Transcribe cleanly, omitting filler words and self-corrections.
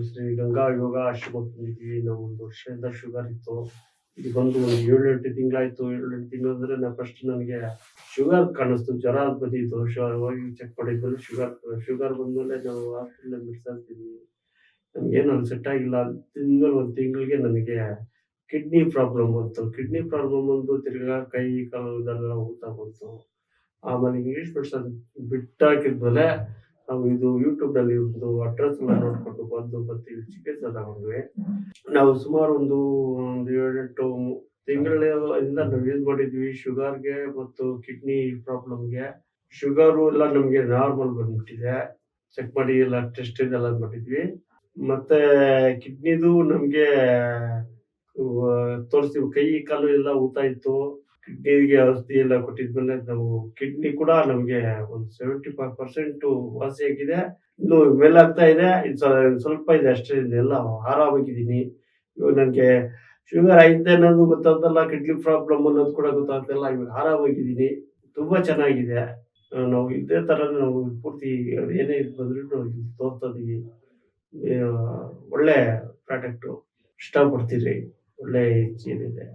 ಶ್ರೀ ಗಂಗಾ ಯೋಗ ಆಶ್ರಮಕ್ಕೆ ಬಂದಿದ್ವಿ. ನಾವು 1 ವರ್ಷದಿಂದ ಶುಗರ್ ಇತ್ತು. ಇಲ್ಲಿ ಬಂದು ಒಂದು 7-8 ತಿಂಗಳಾಯ್ತು. 7-8 ತಿಂಗಳು ಅಂದ್ರೆ ಫಸ್ಟ್ ನನಗೆ ಶುಗರ್ ಕಾಣಿಸ್ತು. ಜ್ವರ ಬಂದಿತ್ತು. ಹೋಗಿ ಚೆಕ್ ಮಾಡಿದ್ಮೇಲೆ ಶುಗರ್ ಬಂದ್ಮೇಲೆ ನಾವು ಹಾಸ್ಪಿಟಲ್ ಮೆಡಿಸಿನ್ ತಿಂದ್ವಿ. ನಮ್ಗೇನು ಅದು ಸೆಟ್ ಆಗಿಲ್ಲ. ತಿಂದ್ಮೇಲೆ 1 ತಿಂಗಳಿಗೆ ನನಗೆ ಕಿಡ್ನಿ ಪ್ರಾಬ್ಲಮ್ ಬಂತು. ಕಿಡ್ನಿ ಪ್ರಾಬ್ಲಮ್ ಬಂದು ತಿರ್ಗಾ ಕೈ ಕಾಲುದೆಲ್ಲ ಊತ ಬಂತು. ಆಮೇಲೆ ಇಂಗ್ಲೀಷ್ ಮೆಡಿಸಿನ್ ಬಿಟ್ಟಾಕಿದ್ಮೇಲೆ ನಾವು ಇದು ಯೂಟ್ಯೂಬ್‌ನಲ್ಲಿ ಒಂದು ಅಡ್ರೆಸ್ ಎಲ್ಲ ನೋಡ್ಕೊಂಡು ಬಂದು ಇಲ್ಲಿ ಚಿಕಿತ್ಸೆ ತಗೊಂಡ್ವಿ. ನಾವು ಸುಮಾರು ಒಂದು 7-8 ತಿಂಗಳಿಂದ ನಾವು ಯೂಸ್ ಮಾಡಿದ್ವಿ ಶುಗರ್‌ಗೆ ಮತ್ತು ಕಿಡ್ನಿ ಪ್ರಾಬ್ಲಮ್‌ಗೆ. ಶುಗರು ಎಲ್ಲ ನಮ್ಗೆ ನಾರ್ಮಲ್ ಬಂದ್ಬಿಟ್ಟಿದೆ. ಚೆಕ್ ಮಾಡಿ ಎಲ್ಲ ಟೆಸ್ಟ್ ಇದೆಲ್ಲ ಮಾಡಿದ್ವಿ. ಮತ್ತೆ ಕಿಡ್ನಿದು ನಮ್ಗೆ ತೋರಿಸ್ತೀವಿ. ಕೈ ಕಾಲು ಎಲ್ಲ ಊತ ಇತ್ತು. ಕಿಡ್ನಿಗೆ ಔಷಧಿ ಎಲ್ಲ ಕೊಟ್ಟಿದ್ಮೇಲೆ ನಾವು ಕಿಡ್ನಿ ಕೂಡ ನಮ್ಗೆ ಒಂದು 75% ವಾಸಿಯಾಗಿದೆ. ಇನ್ನು ಮೇಲಾಗ್ತಾ ಇದೆ. ಸ್ವಲ್ಪ ಇದೆ ಅಷ್ಟೇ. ಇದೆಲ್ಲ ಆರಾಮಾಗಿದ್ದೀನಿ. ಇವಾಗ ನಂಗೆ ಶುಗರ್ ಐತೆ ಅನ್ನೋದು ಗೊತ್ತಾಗ್ತಿಲ್ಲ. ಕಿಡ್ನಿ ಪ್ರಾಬ್ಲಮ್ ಅನ್ನೋದು ಕೂಡ ಗೊತ್ತಾಗ್ತಿಲ್ಲ. ಇವಾಗ ಆರಾಮಾಗಿದ್ದೀನಿ. ತುಂಬಾ ಚೆನ್ನಾಗಿದೆ. ನಾವು ಇದೇ ತರ ನಾವು ಪೂರ್ತಿ ಏನೇ ಇದು ಬಂದ್ರೂ ಇಲ್ಲಿ ತೋರ್ತಾ ಇದೀವಿ. ಒಳ್ಳೆ ಪ್ರಾಡಕ್ಟು. ಇಷ್ಟಪಡ್ತೀರಿ. ಒಳ್ಳೆ ಇದಿದೆ.